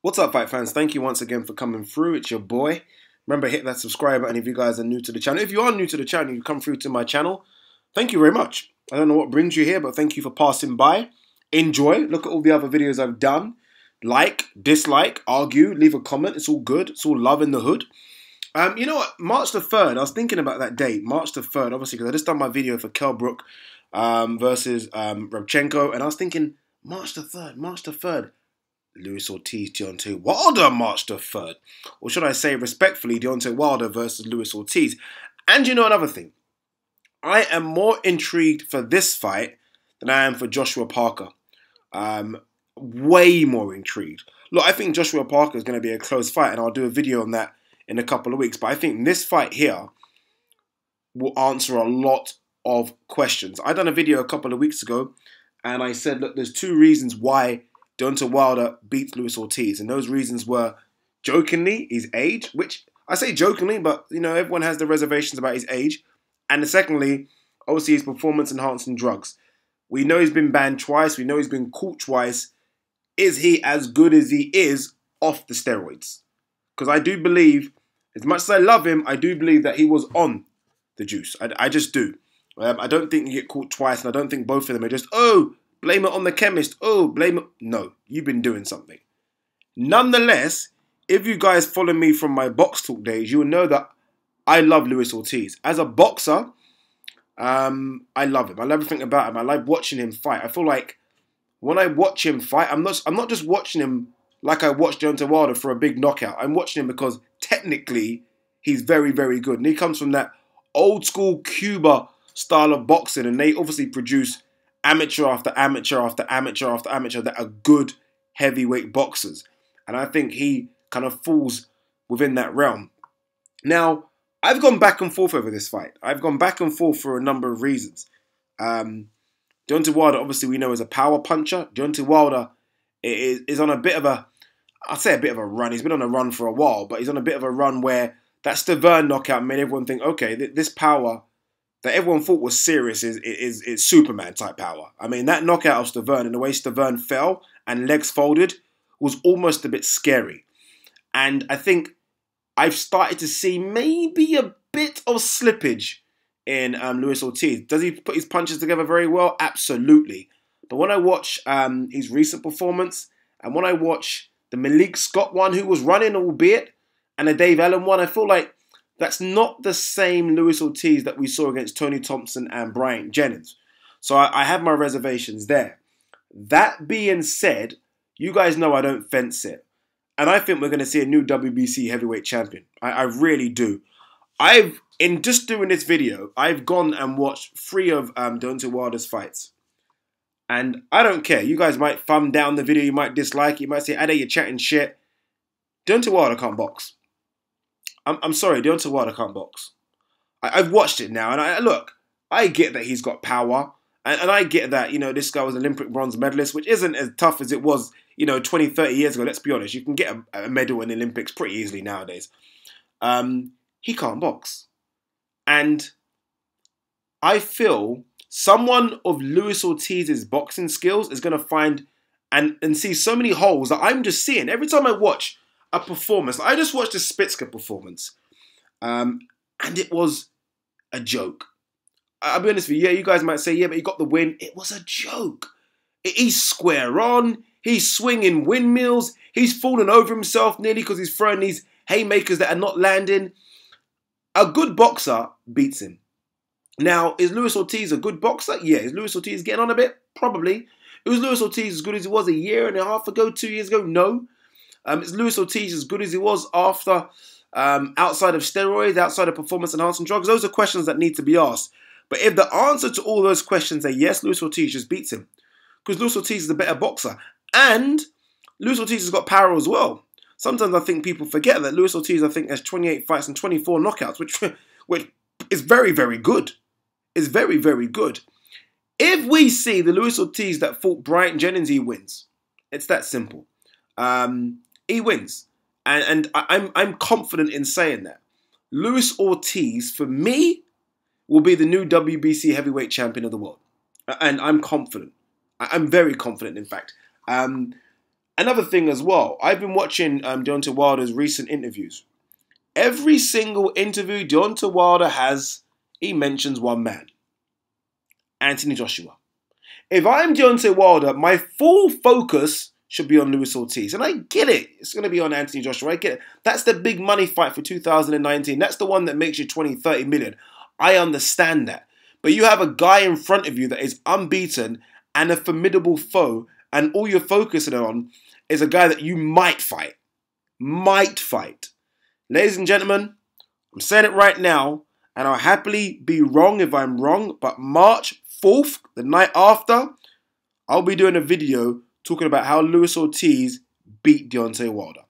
What's up, fight fans? Thank you once again for coming through. It's your boy. Remember, hit that subscribe button if you guys are new to the channel. If you are new to the channel, you come through to my channel. Thank you very much. I don't know what brings you here, but thank you for passing by. Enjoy. Look at all the other videos I've done. Like, dislike, argue, leave a comment. It's all good. It's all love in the hood. You know what? March the 3rd, I was thinking about that date. March the 3rd, obviously, because I just done my video for Kell Brook versus Rabchenko. And I was thinking, March the 3rd, March the 3rd. Luis Ortiz, Deontay Wilder, March the 3rd. Or should I say, respectfully, Deontay Wilder versus Luis Ortiz. And you know another thing. I am more intrigued for this fight than I am for Joshua Parker. Way more intrigued. Look, I think Joshua Parker is going to be a close fight, and I'll do a video on that in a couple of weeks. But I think this fight here will answer a lot of questions. I done a video a couple of weeks ago, and I said, look, there's two reasons why Deontay Wilder beats Luis Ortiz, and those reasons were, jokingly, his age, which I say jokingly, but you know everyone has their reservations about his age, and secondly, obviously his performance-enhancing drugs. We know he's been banned twice. We know he's been caught twice. Is he as good as he is off the steroids? Because I do believe, as much as I love him, I do believe that he was on the juice. I just do. I don't think you get caught twice, and I don't think both of them are just, oh, blame it on the chemist. Oh, blame it. No, you've been doing something. Nonetheless, if you guys follow me from my box talk days, you will know that I love Luis Ortiz. As a boxer, I love him. I love everything about him. I like watching him fight. I feel like when I watch him fight, I'm not just watching him like I watched Deontay Wilder for a big knockout. I'm watching him because technically he's very, very good. And he comes from that old school Cuba style of boxing, and they obviously produce amateur after amateur after amateur after amateur that are good heavyweight boxers. And I think he kind of falls within that realm. Now, I've gone back and forth over this fight. I've gone back and forth for a number of reasons. Deontay Wilder, obviously, we know is a power puncher. Deontay Wilder is on a bit of a, I'll say a bit of a run. He's been on a run for a while, but he's on a bit of a run where that Stavern knockout made everyone think, okay, this power that everyone thought was serious is Superman type power. I mean, that knockout of Stavern and the way Stavern fell and legs folded was almost a bit scary. And I think I've started to see maybe a bit of slippage in Luis Ortiz. Does he put his punches together very well? Absolutely. But when I watch his recent performance, and when I watch the Malik Scott one, who was running, albeit, and the Dave Allen one, I feel like that's not the same Luis Ortiz that we saw against Tony Thompson and Bryant Jennings. So I have my reservations there. That being said, you guys know I don't fence it. And I think we're going to see a new WBC heavyweight champion. I really do. In just doing this video, I've gone and watched 3 of Deontay Wilder's fights. And I don't care. You guys might thumb down the video, you might dislike it, you might say, Ade, you're chatting shit. Deontay Wilder can't box. I'm sorry, Deontay Wilder can't box. I've watched it now, and look, I get that he's got power, and I get that, you know, this guy was an Olympic bronze medalist, which isn't as tough as it was, you know, 20, 30 years ago. Let's be honest, you can get a medal in the Olympics pretty easily nowadays. He can't box. And I feel someone of Luis Ortiz's boxing skills is going to find and see so many holes that I'm just seeing. Every time I watch a performance, I just watched the Spitzka performance, and it was a joke. I'll be honest with you, yeah, you guys might say, yeah, but he got the win. It was a joke. He's square on, he's swinging windmills, he's falling over himself nearly because he's throwing these haymakers that are not landing. A good boxer beats him. Now, is Luis Ortiz a good boxer? Yeah. Is Luis Ortiz getting on a bit? Probably. Was Luis Ortiz as good as he was a year and a half ago, 2 years ago? No. Is Luis Ortiz as good as he was after, outside of steroids, outside of performance-enhancing drugs? Those are questions that need to be asked. But if the answer to all those questions are yes, Luis Ortiz just beats him. Because Luis Ortiz is a better boxer. And Luis Ortiz has got power as well. Sometimes I think people forget that Luis Ortiz, I think, has 28 fights and 24 knockouts, which is very, very good. It's very, very good. If we see the Luis Ortiz that fought Bryant Jennings, he wins. It's that simple. He wins. And I'm confident in saying that. Luis Ortiz, for me, will be the new WBC heavyweight champion of the world. And I'm confident. I'm very confident, in fact. Another thing as well, I've been watching Deontay Wilder's recent interviews. Every single interview Deontay Wilder has, he mentions one man. Anthony Joshua. If I'm Deontay Wilder, my full focus should be on Luis Ortiz. And I get it. It's going to be on Anthony Joshua. I get it. That's the big money fight for 2019. That's the one that makes you 20, 30 million. I understand that. But you have a guy in front of you that is unbeaten and a formidable foe, and all you're focusing on is a guy that you might fight. Might fight. Ladies and gentlemen, I'm saying it right now, and I'll happily be wrong if I'm wrong, but March 4th, the night after, I'll be doing a video talking about how Luis Ortiz beat Deontay Wilder.